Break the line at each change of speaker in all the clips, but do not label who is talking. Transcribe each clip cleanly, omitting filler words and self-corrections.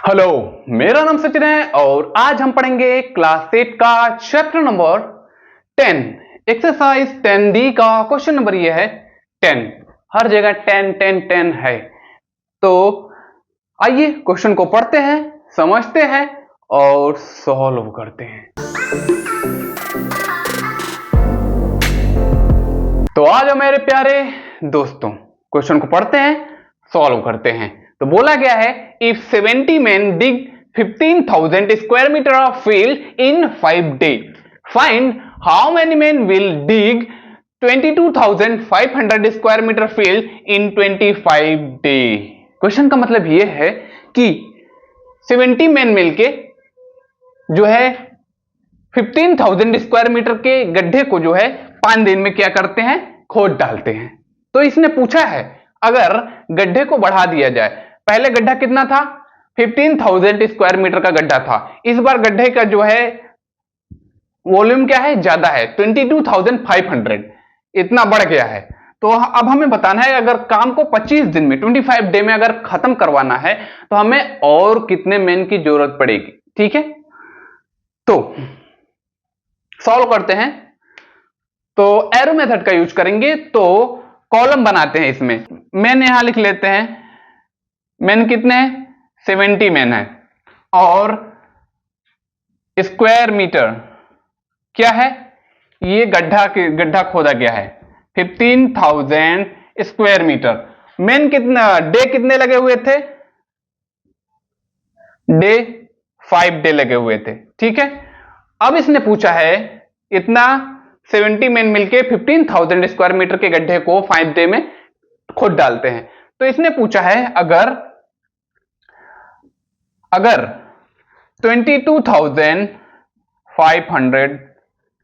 Hello, मेरा नाम सचिन है और आज हम पढ़ेंगे क्लास 8 का चैप्टर नंबर 10 एक्सरसाइज 10D का क्वेश्चन नंबर ये है 10। हर जगह 10 10 10 है। तो आइए क्वेश्चन को पढ़ते हैं, समझते हैं और सॉल्व करते हैं। तो आज मेरे प्यारे दोस्तों क्वेश्चन को पढ़ते हैं, सॉल्व करते हैं। तो बोला गया है if 70 men dig 15,000 square meter of field in 5 days, find how many men will dig 22,500 square meter field in 25 days। Question का मतलब ये है कि 70 men मिलके जो है 15,000 स्क्वायर मीटर के गड्ढे को जो है 5 दिन में क्या करते हैं, खोद डालते हैं। तो इसने पूछा है अगर गड्ढे को बढ़ा दिया जाए, पहले गड्ढा कितना था, 15,000 स्क्वायर मीटर का गड्ढा था, इस बार गड्ढे का जो है वॉल्यूम क्या है, ज्यादा है, 22,500 इतना बढ़ गया है। तो अब हमें बताना है अगर काम को 25 दिन में 25 डे में अगर खत्म करवाना है तो हमें और कितने मैन की जरूरत पड़ेगी। ठीक है, तो सॉल्व करते हैं। तो एरो मेथड का यूज करेंगे, तो कॉलम बनाते हैं। इसमें मैन यहां लिख लेते हैं, मैन कितने हैं, 70 मैन है, और स्क्वायर मीटर क्या है, ये गड्ढा खोदा गया है 15,000 स्क्वायर मीटर। मैन कितना, डे कितने लगे हुए थे, डे 5 डे लगे हुए थे। ठीक है, अब इसने पूछा है इतना 70 मैन मिलके 15,000 स्क्वायर मीटर के गड्ढे को 5 डे में खुद डालते हैं। तो इसने पूछा है अगर 22,500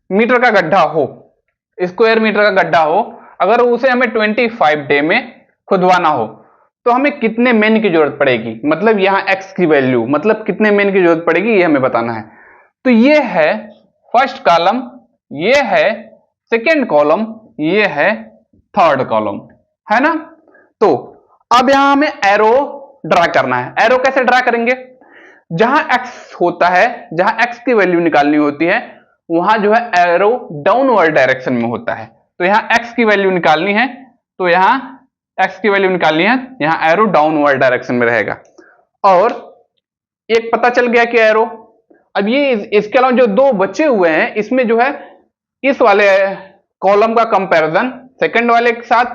मीटर का गड्ढा हो, स्क्वायर मीटर का गड्ढा हो, अगर उसे हमें 25 डे में खुदवाना हो तो हमें कितने मैन की जरूरत पड़ेगी, मतलब यहां एक्स की वैल्यू, मतलब कितने मैन की जरूरत पड़ेगी ये हमें बताना है। तो ये है फर्स्ट कॉलम, ये है सेकेंड कॉलम, ये है थर्ड कॉलम, है ना। तो अब यहां हमें एरो ड्रा करना है। एरो कैसे ड्रा करेंगे, जहां एक्स होता है, जहां एक्स की वैल्यू निकालनी होती है वहां जो है एरो डाउनवर्ड डायरेक्शन में होता है। तो यहां एक्स की वैल्यू निकालनी है, तो यहां एक्स की वैल्यू निकालनी है, यहां एरो डाउनवर्ड डायरेक्शन में रहेगा। और एक पता चल गया कि एरो, अब ये इसके अलावा जो दो बचे हुए हैं इसमें जो है इस वाले कॉलम का कंपैरिजन सेकंड वाले के साथ,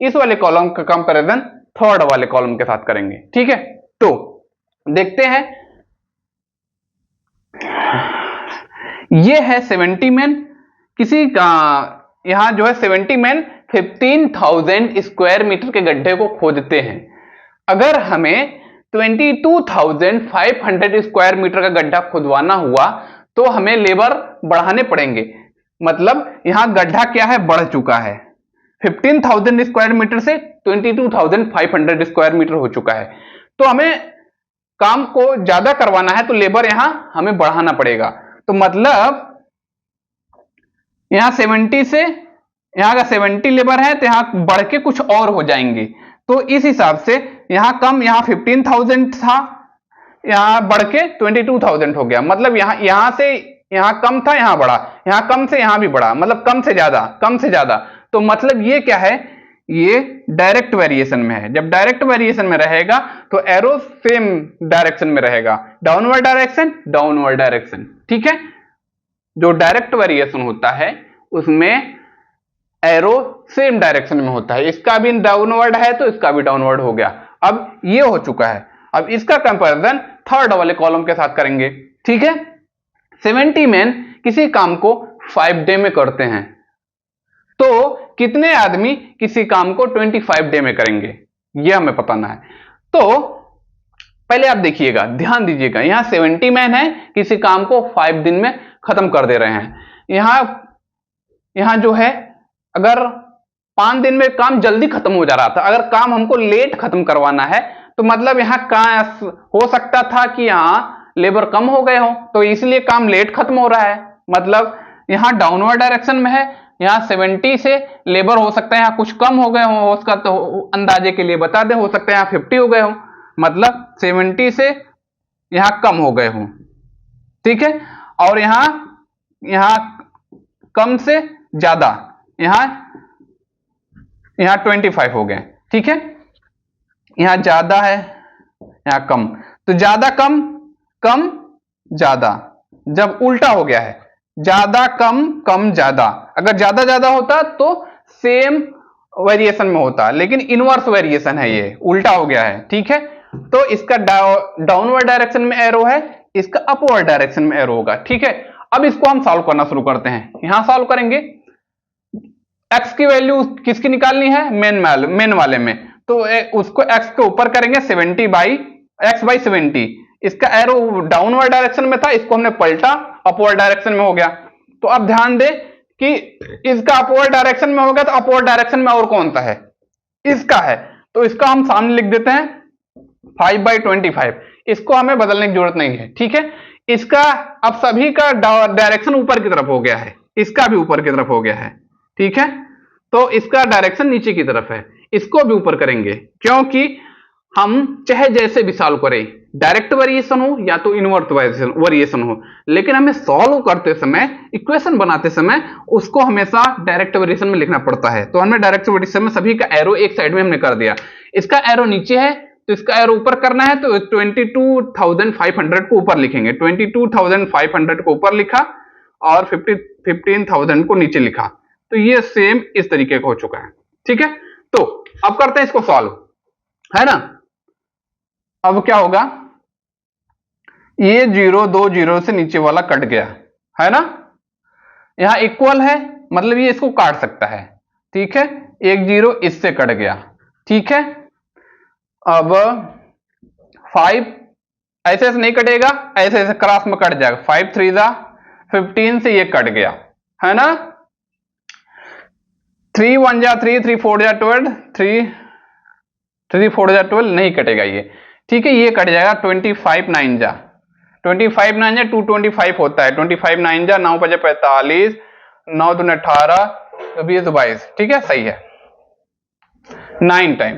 इस वाले कॉलम का कंपैरिजन थर्ड वाले कॉलम के साथ करेंगे। ठीक है, तो देखते हैं। ये है 70 मैन, किसी का यहां जो है 70 मैन 15,000 स्क्वायर मीटर के गड्ढे को खोदते हैं। अगर हमें 22,500 स्क्वायर मीटर का गड्ढा खुदवाना हुआ तो हमें लेबर बढ़ाने पड़ेंगे, मतलब यहां गड्ढा क्या है, बढ़ चुका है, 15,000 स्क्वायर मीटर से 22,500 स्क्वायर मीटर हो चुका है। तो हमें काम को ज्यादा करवाना है तो लेबर यहां हमें बढ़ाना पड़ेगा। तो मतलब यहां 70 से यहां का 70 लेबर है तो यहां बढ़ के कुछ और हो जाएंगे। तो इस हिसाब से यहां कम, यहां 15,000 था, यहां बढ़ के 22,000 हो गया। मतलब यहां से यहां कम था, यहां बढ़ा, यहां कम से यहां भी बढ़ा, मतलब कम से ज्यादा, कम से ज्यादा। तो मतलब ये क्या है, ये डायरेक्ट वेरिएशन में है। जब डायरेक्ट वेरिएशन में रहेगा तो एरो सेम डायरेक्शन में रहेगा, डाउनवर्ड डायरेक्शन, डाउनवर्ड डायरेक्शन। ठीक है, जो डायरेक्ट वेरिएशन होता है उसमें एरो सेम डायरेक्शन में होता है, इसका भी डाउनवर्ड है तो इसका भी डाउनवर्ड हो गया। अब ये हो चुका है, अब इसका कंपैरिजन थर्ड वाले कॉलम के साथ करेंगे। ठीक है, 70 मैन किसी काम को 5 डे में करते हैं, तो कितने आदमी किसी काम को 25 डे में करेंगे यह हमें बताना है। तो पहले आप देखिएगा, ध्यान दीजिएगा, यहां 70 मैन है, किसी काम को 5 दिन में खत्म कर दे रहे हैं। यहां जो है अगर 5 दिन में काम जल्दी खत्म हो जा रहा था, अगर काम हमको लेट खत्म करवाना है तो मतलब यहां हो सकता था कि यहां लेबर कम हो गए हो तो इसलिए काम लेट खत्म हो रहा है, मतलब यहां डाउनवर्ड डायरेक्शन में है। यहां 70 से लेबर हो सकता है यहां कुछ कम हो गए हो, उसका तो अंदाजे के लिए बता दें, हो सकता है यहां 50 हो गए हो, मतलब 70 से यहां कम हो गए हों, ठीक है, और यहां कम से ज्यादा, यहां 25 हो गए, ठीक है, यहां ज्यादा है, यहां कम, तो ज्यादा कम, कम ज्यादा, जब उल्टा हो गया है ज्यादा कम कम ज्यादा, अगर ज्यादा ज्यादा होता तो सेम वेरिएशन में होता, लेकिन इनवर्स वेरिएशन है, ये उल्टा हो गया है, ठीक है। तो इसका डाउनवर्ड डायरेक्शन में एरो है, इसका अपवर्ड डायरेक्शन में एरो होगा, ठीक है। अब इसको हम सॉल्व करना शुरू करते हैं, यहां सॉल्व करेंगे। x की वैल्यू किसकी निकालनी है, मेन वाले में, तो उसको x के ऊपर करेंगे 70 बाई x बाई 70, इसका एरो डाउनवर्ड डायरेक्शन में था, इसको हमने पलटा अपवर्ड डायरेक्शन में हो गया। तो अब ध्यान दे कि इसका अपवर्ड डायरेक्शन में हो गया, तो अपवर्ड डायरेक्शन में और कौन सा है, इसका है, तो इसका हम सामने लिख देते हैं 5/25, इसको हमें बदलने की जरूरत नहीं है, ठीक है। इसका अब सभी का डायरेक्शन ऊपर की तरफ हो गया है, इसका भी ऊपर की तरफ हो गया है, ठीक है, तो इसका डायरेक्शन नीचे की तरफ है, इसको भी ऊपर करेंगे, क्योंकि हम चाहे जैसे भी सॉल्व करें, डायरेक्ट वेरिएशन हो या तो इनवर्स वेरिएशन हो, लेकिन हमें सॉल्व करते समय, इक्वेशन बनाते समय उसको हमेशा डायरेक्ट वेरिएशन में लिखना पड़ता है। तो हमने डायरेक्ट वेरिएशन में सभी का एरो एक साइड में हमने कर दिया, इसका एरो नीचे है तो इसका एरो ऊपर करना है, तो 22,500 को ऊपर लिखेंगे, 22,500 को ऊपर लिखा और 15,000 को नीचे लिखा, तो ये सेम इस तरीके का हो चुका है, ठीक है। तो अब करते हैं इसको सॉल्व, है ना। अब क्या होगा, ये 0 2 0 से नीचे वाला कट गया, है ना, यहां इक्वल है, मतलब ये इसको काट सकता है, ठीक है, 1 0 इससे कट गया, ठीक है। अब 5 ऐसे ऐसे नहीं कटेगा, ऐसे ऐसे क्रॉस में कट जाएगा, 5 3 15 से ये कट गया, है ना, 3 1 3 3 4 12, 3 4 12 नहीं कटेगा ये, ठीक है, ये कट जाएगा, 25 9 25 9 225 होता है, 25 9 9 5 45 9 2 18 20 22, ठीक है, सही है, 9 टाइम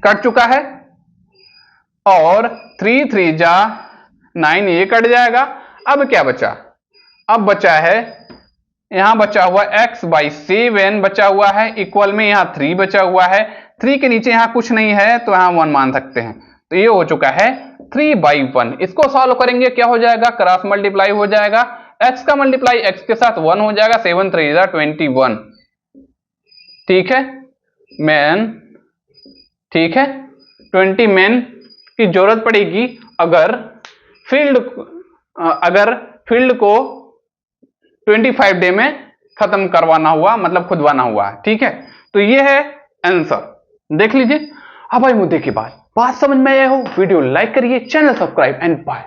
कट चुका है, और 3 3 9 ये कट जाएगा। अब क्या बचा, अब बचा है, यहां बचा हुआ x बाई 7 बचा हुआ है, इक्वल में यहां 3 बचा हुआ है, 3 के नीचे यहां कुछ नहीं है तो यहां 1 मान सकते हैं, तो ये हो चुका है 3/1। इसको सॉल्व करेंगे, क्या हो जाएगा, क्रॉस मल्टीप्लाई हो जाएगा, x का मल्टीप्लाई x के साथ 1 हो जाएगा, 7 3 21, ठीक है, मैन, ठीक है, 20 मैन की जरूरत पड़ेगी अगर फील्ड को 25 डे में खत्म करवाना हुआ, मतलब खुदवाना हुआ, ठीक है। तो ये है आंसर, देख लीजिए। अब भाई मुद्दे की बात समझ में आया हो, वीडियो लाइक करिए, चैनल सब्सक्राइब एंड बाय।